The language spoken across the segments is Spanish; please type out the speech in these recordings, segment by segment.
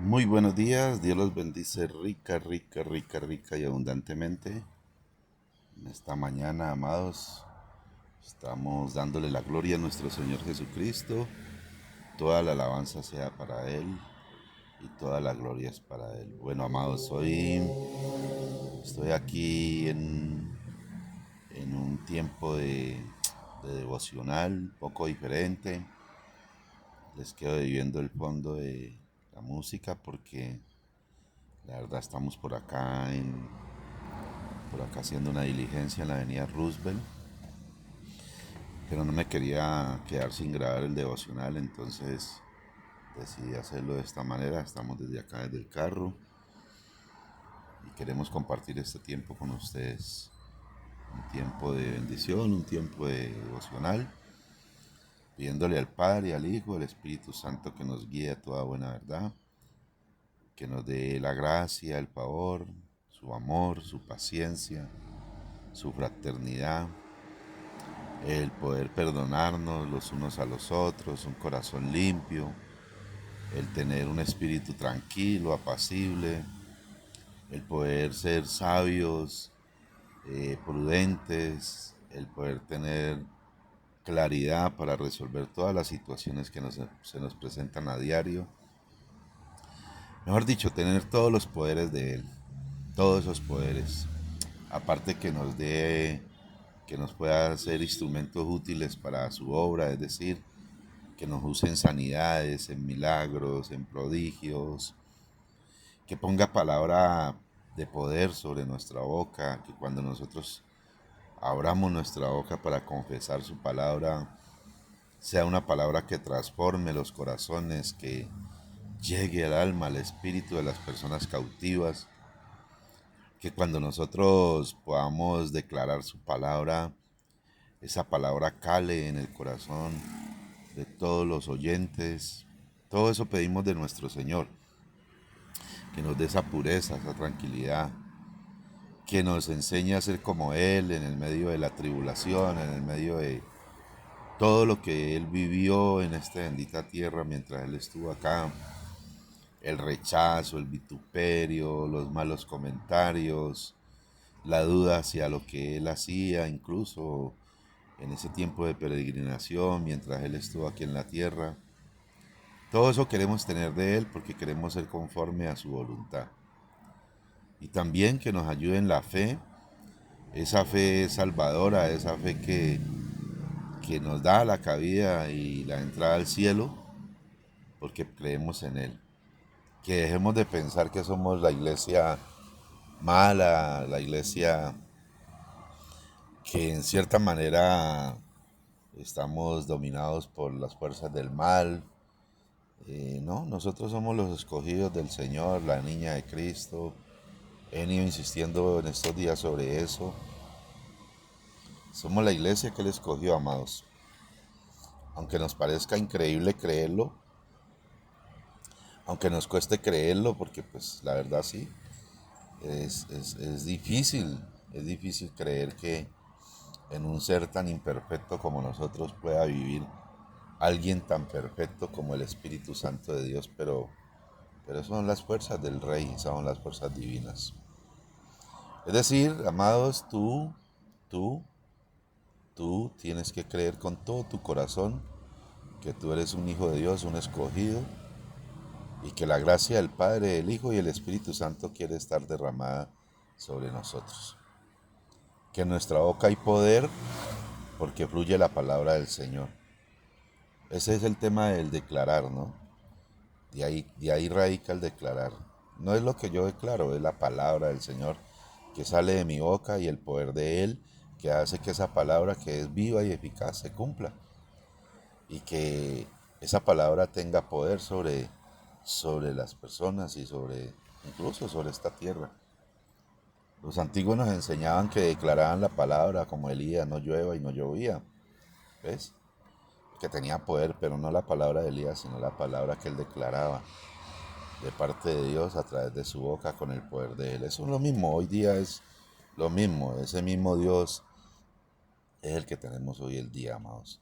Muy buenos días, Dios los bendice rica, rica, rica, rica y abundantemente. En esta mañana, amados, estamos dándole la gloria a nuestro Señor Jesucristo. Toda la alabanza sea para Él y toda la gloria es para Él. Bueno, amados, hoy estoy aquí en un tiempo de devocional poco diferente. Les quedo debiendo el fondo de la música porque la verdad estamos por acá haciendo una diligencia en la avenida Roosevelt, pero no me quería quedar sin grabar el devocional, entonces decidí hacerlo de esta manera. Estamos desde acá, desde el carro, y queremos compartir este tiempo con ustedes. Un tiempo de bendición, un tiempo de devocional, pidiéndole al Padre, al Hijo, al Espíritu Santo que nos guíe a toda buena verdad, que nos dé la gracia, el favor, su amor, su paciencia, su fraternidad, el poder perdonarnos los unos a los otros, un corazón limpio, el tener un espíritu tranquilo, apacible, el poder ser sabios, prudentes, el poder tener claridad para resolver todas las situaciones que se nos presentan a diario. Mejor dicho, tener todos los poderes de Él, todos esos poderes. Aparte que nos pueda ser instrumentos útiles para su obra, es decir, que nos use en sanidades, en milagros, en prodigios, que ponga palabra de poder sobre nuestra boca, que cuando nosotros abramos nuestra boca para confesar su palabra, sea una palabra que transforme los corazones, que llegue al alma, al espíritu de las personas cautivas, que cuando nosotros podamos declarar su palabra, esa palabra cale en el corazón de todos los oyentes. Todo eso pedimos de nuestro Señor, que nos dé esa pureza, esa tranquilidad, que nos enseñe a ser como Él en el medio de la tribulación, en el medio de todo lo que Él vivió en esta bendita tierra mientras Él estuvo acá. El rechazo, el vituperio, los malos comentarios, la duda hacia lo que Él hacía, incluso en ese tiempo de peregrinación mientras Él estuvo aquí en la tierra. Todo eso queremos tener de Él porque queremos ser conforme a su voluntad. Y también que nos ayude en la fe, esa fe salvadora, esa fe que nos da la cabida y la entrada al cielo porque creemos en Él. Que dejemos de pensar que somos la iglesia mala, la iglesia que en cierta manera estamos dominados por las fuerzas del mal. No, nosotros somos los escogidos del Señor, la niña de Cristo. He venido insistiendo en estos días sobre eso. Somos la iglesia que Él escogió, amados. Aunque nos parezca increíble creerlo, aunque nos cueste creerlo, porque pues la verdad sí, es difícil creer que en un ser tan imperfecto como nosotros pueda vivir alguien tan perfecto como el Espíritu Santo de Dios, pero son las fuerzas del Rey, son las fuerzas divinas. Es decir, amados, tú, tú tienes que creer con todo tu corazón que tú eres un hijo de Dios, un escogido, y que la gracia del Padre, el Hijo y el Espíritu Santo quiere estar derramada sobre nosotros. Que en nuestra boca hay poder porque fluye la palabra del Señor. Ese es el tema del declarar, ¿no? De ahí radica el declarar. No es lo que yo declaro, es la palabra del Señor que sale de mi boca y el poder de Él que hace que esa palabra que es viva y eficaz se cumpla. Y que esa palabra tenga poder sobre las personas y incluso sobre esta tierra. Los antiguos nos enseñaban que declaraban la palabra como Elías, no llueva y no llovía. ¿Ves? Que tenía poder, pero no la palabra de Elías, sino la palabra que él declaraba de parte de Dios a través de su boca con el poder de Él. Eso es lo mismo, hoy día es lo mismo, ese mismo Dios es el que tenemos hoy el día, amados.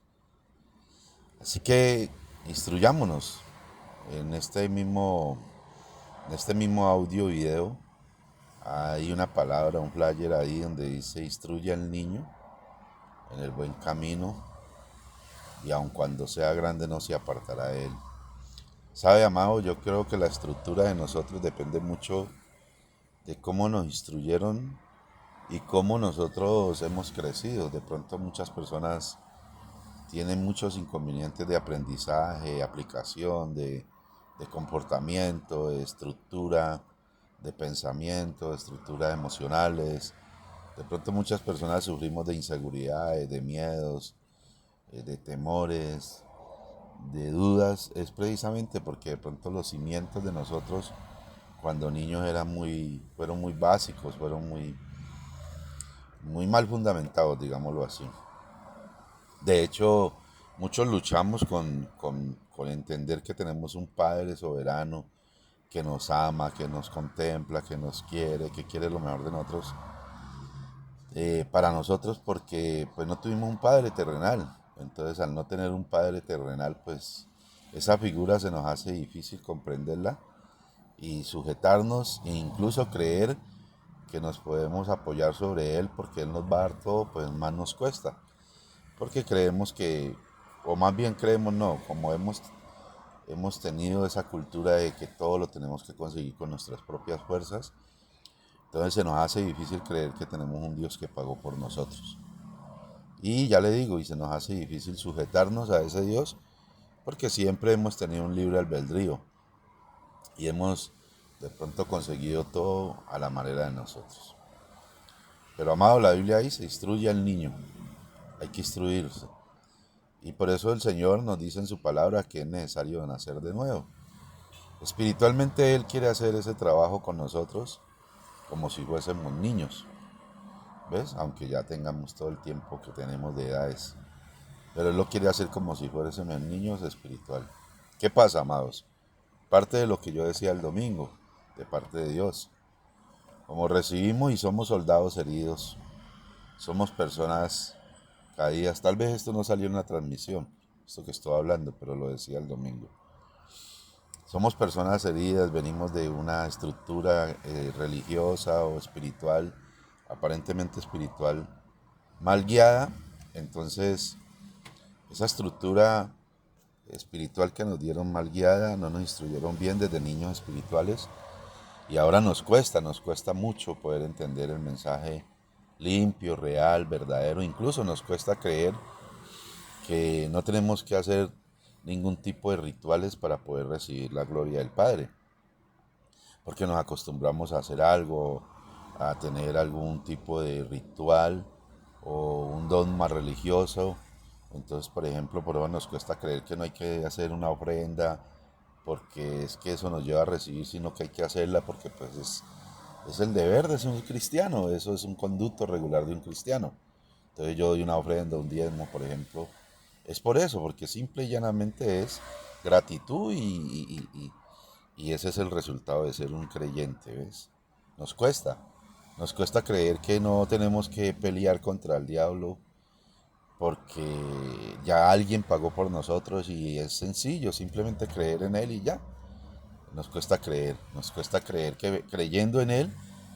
Así que instruyámonos en este mismo En este mismo audio video hay una palabra, un flyer ahí donde dice instruye al niño en el buen camino y aun cuando sea grande no se apartará de él. Sabe, amado, yo creo que la estructura de nosotros depende mucho de cómo nos instruyeron y cómo nosotros hemos crecido. De pronto muchas personas tienen muchos inconvenientes de aprendizaje, aplicación, de comportamiento, de estructura, de pensamiento, de estructuras emocionales. De pronto muchas personas sufrimos de inseguridades, de miedos, de temores, de dudas. Es precisamente porque de pronto los cimientos de nosotros cuando niños fueron muy básicos, fueron muy mal fundamentados, digámoslo así. De hecho, muchos luchamos con entender que tenemos un Padre soberano que nos ama, que nos contempla, que nos quiere, que quiere lo mejor de nosotros, para nosotros porque pues no tuvimos un Padre terrenal. Entonces al no tener un Padre terrenal, pues esa figura se nos hace difícil comprenderla y sujetarnos e incluso creer que nos podemos apoyar sobre Él porque Él nos va a dar todo, pues más nos cuesta. Porque creemos que, o más bien creemos no, como hemos tenido esa cultura de que todo lo tenemos que conseguir con nuestras propias fuerzas, entonces se nos hace difícil creer que tenemos un Dios que pagó por nosotros. Y ya le digo, y se nos hace difícil sujetarnos a ese Dios porque siempre hemos tenido un libre albedrío y hemos de pronto conseguido todo a la manera de nosotros. Pero amado, la Biblia dice, instruye al niño, hay que instruirse. Y por eso el Señor nos dice en su palabra que es necesario nacer de nuevo. Espiritualmente Él quiere hacer ese trabajo con nosotros como si fuésemos niños, ¿ves? Aunque ya tengamos todo el tiempo que tenemos de edades. Pero Él lo quiere hacer como si fuésemos niños espiritual. ¿Qué pasa, amados? Parte de lo que yo decía el domingo, de parte de Dios. Como recibimos y somos soldados heridos, somos personas caídas. Tal vez esto no salió en la transmisión, esto que estoy hablando, pero lo decía el domingo. Somos personas heridas, venimos de una estructura religiosa o espiritual, aparentemente espiritual, mal guiada. Entonces, esa estructura espiritual que nos dieron mal guiada, no nos instruyeron bien desde niños espirituales. Y ahora nos cuesta mucho poder entender el mensaje limpio, real, verdadero. Incluso nos cuesta creer que no tenemos que hacer ningún tipo de rituales para poder recibir la gloria del Padre, porque nos acostumbramos a hacer algo, a tener algún tipo de ritual o un dogma religioso. Entonces, por ejemplo, por eso nos cuesta creer que no hay que hacer una ofrenda porque es que eso nos lleva a recibir, sino que hay que hacerla porque pues es el deber de ser un cristiano, eso es un conducto regular de un cristiano. Entonces yo doy una ofrenda, un diezmo, por ejemplo, es por eso, porque simple y llanamente es gratitud y ese es el resultado de ser un creyente, ¿ves? Nos cuesta, nos cuesta creer que no tenemos que pelear contra el diablo porque ya alguien pagó por nosotros y es sencillo, simplemente creer en él y ya. Nos cuesta creer que creyendo en él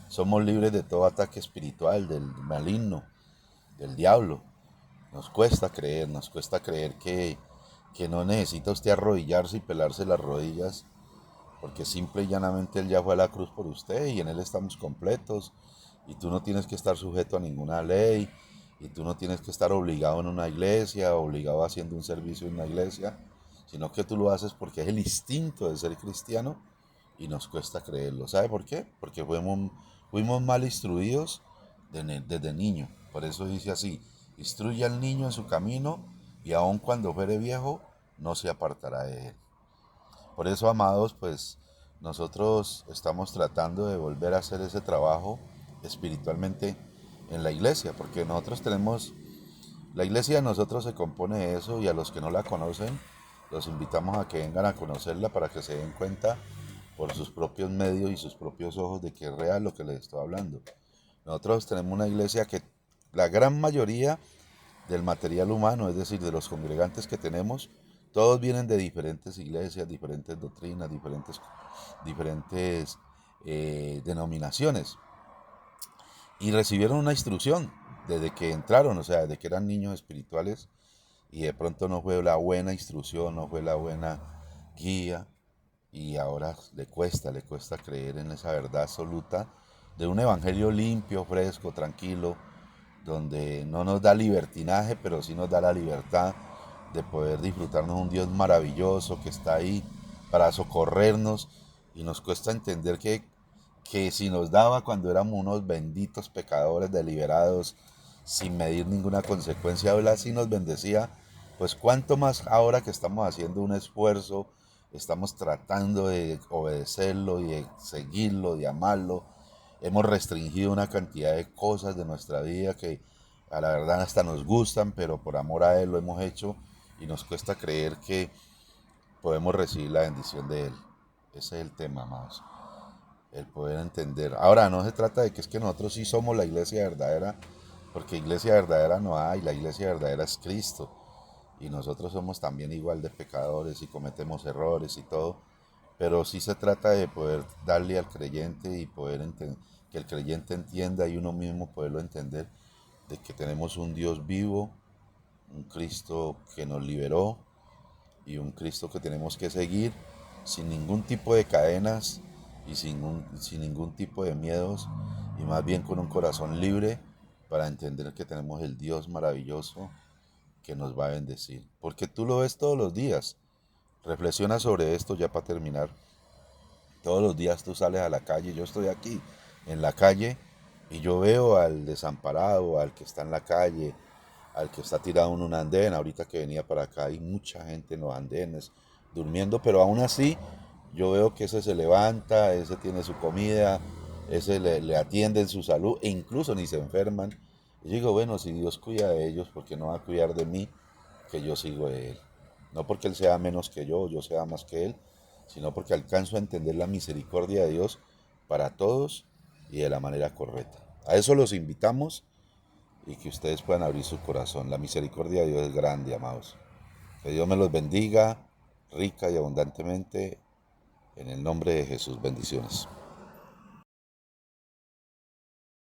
somos libres de todo ataque espiritual, del maligno, del diablo. Nos cuesta creer que no necesita usted arrodillarse y pelarse las rodillas porque simple y llanamente Él ya fue a la cruz por usted y en Él estamos completos. Y tú no tienes que estar sujeto a ninguna ley, y tú no tienes que estar obligado en una iglesia, obligado haciendo un servicio en una iglesia, sino que tú lo haces porque es el instinto de ser cristiano y nos cuesta creerlo. ¿Sabe por qué? Porque fuimos mal instruidos desde niño. Por eso dice así, instruye al niño en su camino y aun cuando fuere viejo, no se apartará de él. Por eso, amados, pues nosotros estamos tratando de volver a hacer ese trabajo espiritualmente en la iglesia, porque nosotros tenemos, la iglesia de nosotros se compone de eso y a los que no la conocen, los invitamos a que vengan a conocerla para que se den cuenta por sus propios medios y sus propios ojos de que es real lo que les estoy hablando. Nosotros tenemos una iglesia que la gran mayoría del material humano, es decir, de los congregantes que tenemos, Todos vienen de diferentes iglesias, diferentes doctrinas, diferentes denominaciones. Y recibieron una instrucción desde que entraron, o sea, desde que eran niños espirituales, y de pronto no fue la buena instrucción, no fue la buena guía, y ahora le cuesta creer en esa verdad absoluta de un evangelio limpio, fresco, tranquilo, donde no nos da libertinaje, pero sí nos da la libertad de poder disfrutarnos un Dios maravilloso que está ahí para socorrernos, y nos cuesta entender que si nos daba cuando éramos unos benditos pecadores deliberados, sin medir ninguna consecuencia, ahora sí nos bendecía, pues cuánto más ahora que estamos haciendo un esfuerzo, estamos tratando de obedecerlo y de seguirlo, de amarlo. Hemos restringido una cantidad de cosas de nuestra vida que a la verdad hasta nos gustan, pero por amor a Él lo hemos hecho, y nos cuesta creer que podemos recibir la bendición de Él. Ese es el tema, amados, el poder entender. Ahora, no se trata de que es que nosotros sí somos la iglesia verdadera, porque iglesia verdadera no hay, la iglesia verdadera es Cristo, y nosotros somos también igual de pecadores y cometemos errores y todo, pero sí se trata de poder darle al creyente y poder que el creyente entienda y uno mismo poderlo entender, de que tenemos un Dios vivo, un Cristo que nos liberó y un Cristo que tenemos que seguir sin ningún tipo de cadenas y sin ningún tipo de miedos, y más bien con un corazón libre para entender que tenemos el Dios maravilloso que nos va a bendecir. Porque tú lo ves todos los días. Reflexiona sobre esto ya para terminar. Todos los días tú sales a la calle, yo estoy aquí en la calle y yo veo al desamparado, al que está en la calle, al que está tirado en un andén. Ahorita que venía para acá hay mucha gente en los andenes durmiendo, pero aún así yo veo que ese se levanta, ese tiene su comida, ese le atienden su salud e incluso ni se enferman. Y digo, bueno, si Dios cuida de ellos, ¿por qué no va a cuidar de mí, que yo sigo de Él? No porque Él sea menos que yo sea más que Él, sino porque alcanzo a entender la misericordia de Dios para todos y de la manera correcta. A eso los invitamos, y que ustedes puedan abrir su corazón. La misericordia de Dios es grande, amados. Que Dios me los bendiga rica y abundantemente en el nombre de Jesús. Bendiciones.